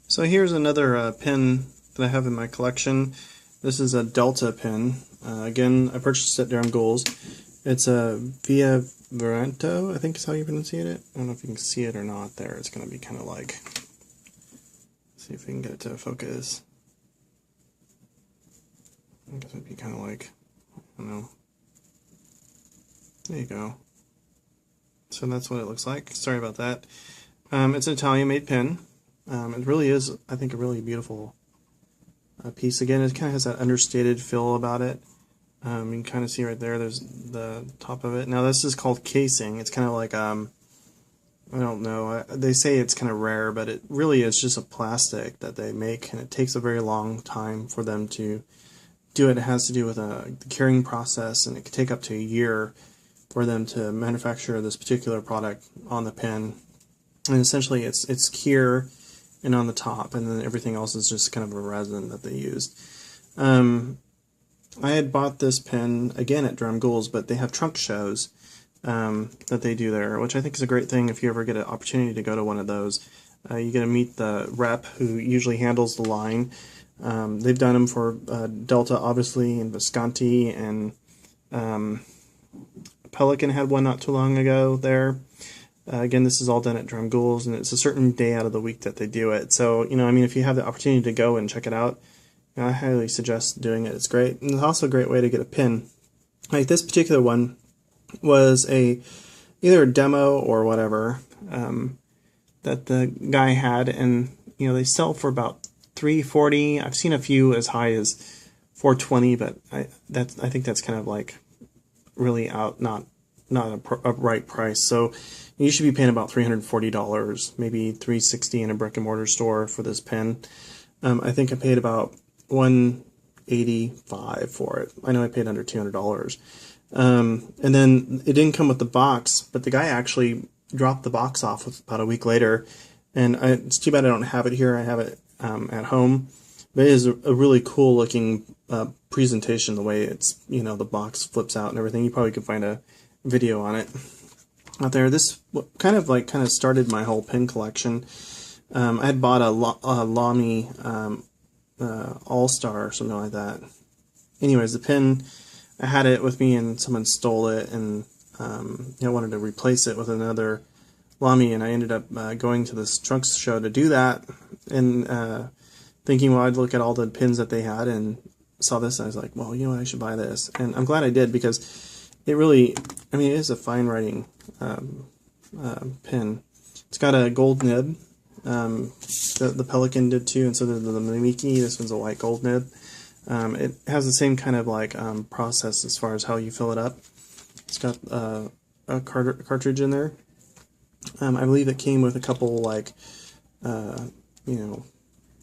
So here's another pin that I have in my collection. This is a Delta pin. Again, I purchased it during Goals. It's a Vento, I think is how you pronounce it. I don't know if you can see it or not there. It's going to be kind of like, see if we can get it to focus. I guess it'd be kind of like, I don't know. There you go. So that's what it looks like. Sorry about that. It's an Italian-made pin. It really is, I think, a really beautiful piece. Again, it kind of has that understated feel about it. You can kind of see right there, there's the top of it. Now this is called casing. It's kind of like, I don't know, they say it's kind of rare, but it really is just a plastic that they make, and it takes a very long time for them to do it. It has to do with the curing process, and it could take up to a year for them to manufacture this particular product on the pin. And essentially it's cure and on the top, and then everything else is just kind of a resin that they used. I had bought this pin again at Drum Ghouls, but they have trunk shows that they do there, which I think is a great thing if you ever get an opportunity to go to one of those. You get to meet the rep who usually handles the line. They've done them for Delta, obviously, and Visconti, and Pelican had one not too long ago there. Again, this is all done at Drum Ghouls, and it's a certain day out of the week that they do it. So, I mean, if you have the opportunity to go and check it out, I highly suggest doing it. It's great. And it's also a great way to get a pin. Like this particular one was either a demo or whatever that the guy had, and they sell for about $340. I've seen a few as high as $420, but I think that's kind of like really not a right price. So you should be paying about $340, maybe $360 in a brick and mortar store for this pen. I think I paid about $185 for it. I know I paid under $200. And then it didn't come with the box, but the guy actually dropped the box off about a week later. And it's too bad I don't have it here. I have it at home. But it is a really cool looking presentation, the way it's, the box flips out and everything. You probably could find a video on it out there. This kind of started my whole pin collection. I had bought a Lamy All-Star or something like that. Anyways, the pin, I had it with me and someone stole it, and I wanted to replace it with another Lamy, and I ended up going to this trunks show to do that, and thinking, well, I'd look at all the pins that they had, and saw this, and I was like, well, you know what, I should buy this. And I'm glad I did, because it really, it is a fine writing pin. It's got a gold nib. The Pelican did too, and so did the Mimiki. This one's a white gold nib. It has the same kind of like process as far as how you fill it up. It's got a cartridge in there. I believe it came with a couple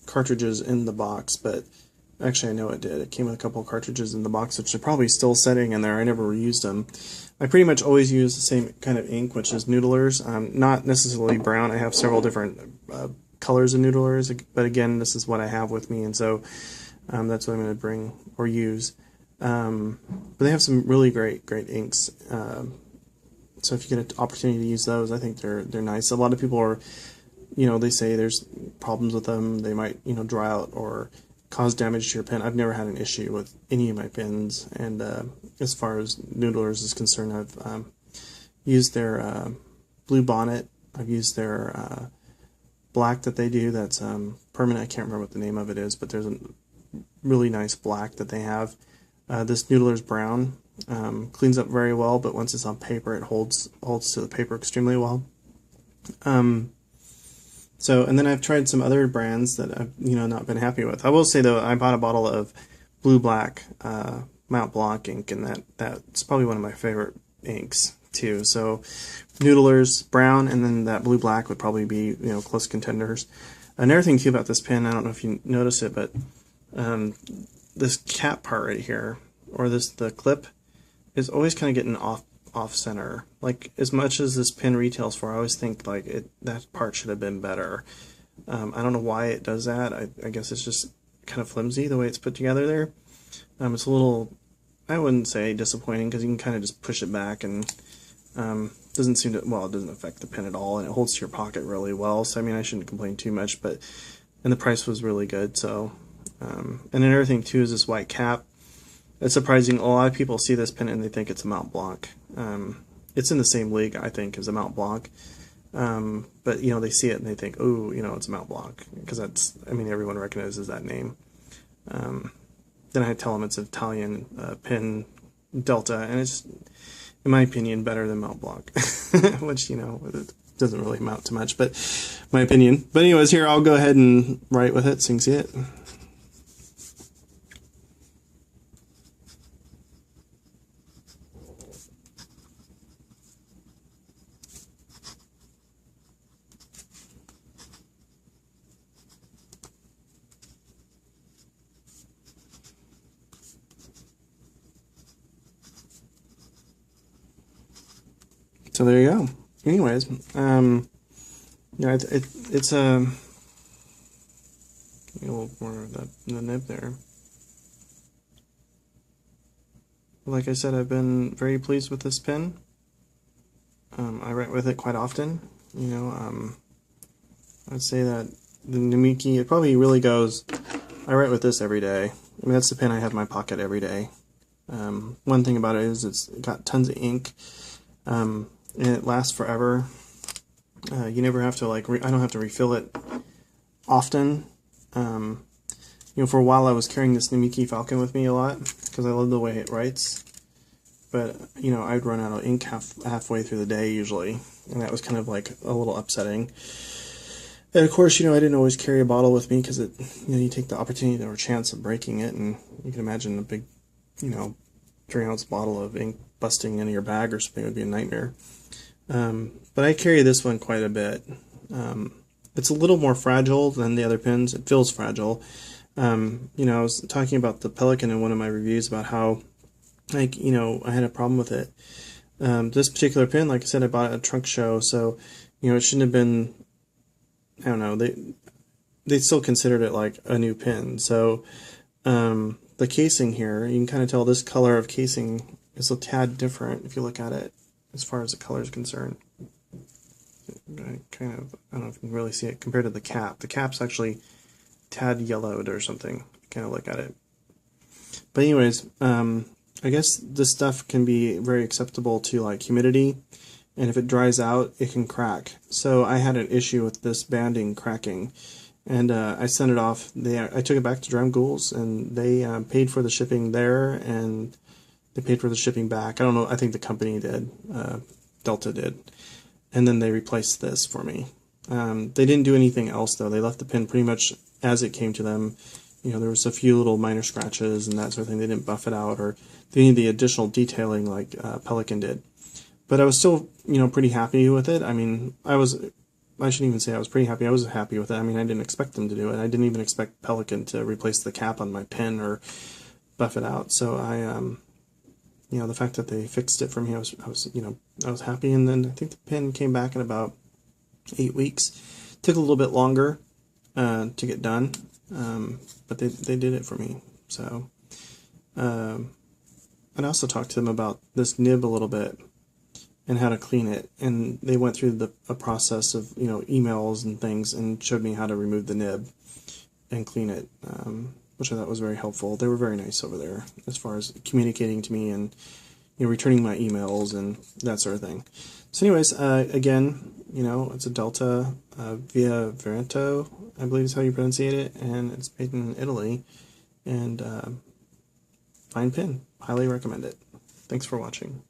cartridges in the box, but actually I know it did. It came with a couple cartridges in the box, which are probably still sitting in there. I never reused them. I pretty much always use the same kind of ink, which is Noodlers. Not necessarily brown. I have several different colors of Noodlers, but again, this is what I have with me, and so that's what I'm going to bring or use. But they have some really great inks. So if you get an opportunity to use those, I think they're nice. A lot of people are, they say there's problems with them. They might, dry out or cause damage to your pen. I've never had an issue with any of my pens, and as far as Noodlers is concerned, I've used their Blue Bonnet. I've used their black that they do that's permanent. I can't remember what the name of it is, but there's a really nice black that they have. This Noodler's brown cleans up very well, but once it's on paper, it holds to the paper extremely well. So, and then I've tried some other brands that I've, not been happy with. I will say, though, I bought a bottle of blue-black Mont Blanc ink, and that's probably one of my favorite inks, too. So, Noodlers, brown, and then that blue-black would probably be, close contenders. Another thing, too, about this pen, I don't know if you notice it, but this cap part right here, or the clip, is always kind of getting off center. Like, as much as this pen retails for, I always think that part should have been better. I don't know why it does that. I guess it's just kind of flimsy the way it's put together there. It's a little, I wouldn't say disappointing, because you can kind of just push it back, and doesn't seem to, well, it doesn't affect the pen at all, and it holds to your pocket really well. So I mean, I shouldn't complain too much, but and the price was really good. So, and another thing too is this white cap. It's surprising. A lot of people see this pen and they think it's a Mount Blanc. It's in the same league, I think, as a Mount Blanc. But you know, they see it and they think, oh, you know, it's a Mount Blanc, because that's, I mean, everyone recognizes that name. Then I tell them it's an Italian pen Delta, and it's, in my opinion, better than Mount Blanc, which, you know, it doesn't really amount to much, but my opinion. But anyways, here, I'll go ahead and write with it so you can see it. So there you go. Anyways, yeah, it's a little more of the nib there. Like I said, I've been very pleased with this pen. I write with it quite often. You know, I'd say that the Namiki, it probably really goes. I write with this every day. I mean, that's the pen I have in my pocket every day. One thing about it is it's got tons of ink. And it lasts forever. You never have to, like, I don't have to refill it often. You know, for a while I was carrying this Namiki Falcon with me a lot because I love the way it writes. But, you know, I'd run out of ink halfway through the day usually, and that was kind of like a little upsetting. And of course, you know, I didn't always carry a bottle with me because it, you know, you take the opportunity or chance of breaking it, and you can imagine a big, you know, 3-ounce bottle of ink busting into your bag or something would be a nightmare. But I carry this one quite a bit. It's a little more fragile than the other pens. It feels fragile. You know, I was talking about the Pelican in one of my reviews about how, like, you know, I had a problem with it. This particular pen, like I said, I bought it at a trunk show, so, you know, it shouldn't have been, I don't know, they still considered it like a new pen. So, the casing here, you can kind of tell this color of casing is a tad different if you look at it, as far as the color is concerned. I don't know if you can really see it compared to the cap. The cap's actually tad yellowed or something, kind of look at it. But anyways, I guess this stuff can be very acceptable to, like, humidity, and if it dries out, it can crack. So I had an issue with this banding cracking, and I sent it off. I took it back to Drum Ghouls, and they paid for the shipping there, and they paid for the shipping back. I don't know, I think the company did, Delta did. And then they replaced this for me. They didn't do anything else, though. They left the pen pretty much as it came to them. You know, there was a few little minor scratches and that sort of thing. They didn't buff it out, or they needed the additional detailing like Pelican did. But I was still, you know, pretty happy with it. I mean, I shouldn't even say I was pretty happy. I was happy with it. I mean, I didn't expect them to do it. I didn't even expect Pelican to replace the cap on my pen or buff it out. So you know, the fact that they fixed it for me, I was happy. And then I think the pen came back in about 8 weeks. Took a little bit longer to get done, but they did it for me. So, and I also talked to them about this nib a little bit and how to clean it. And they went through a process of, you know, emails and things, and showed me how to remove the nib and clean it. Which I thought was very helpful. They were very nice over there as far as communicating to me and, you know, returning my emails and that sort of thing. So anyways, again, you know, it's a Delta via Vento, I believe is how you pronunciate it, and it's made in Italy, and fine pen. Highly recommend it. Thanks for watching.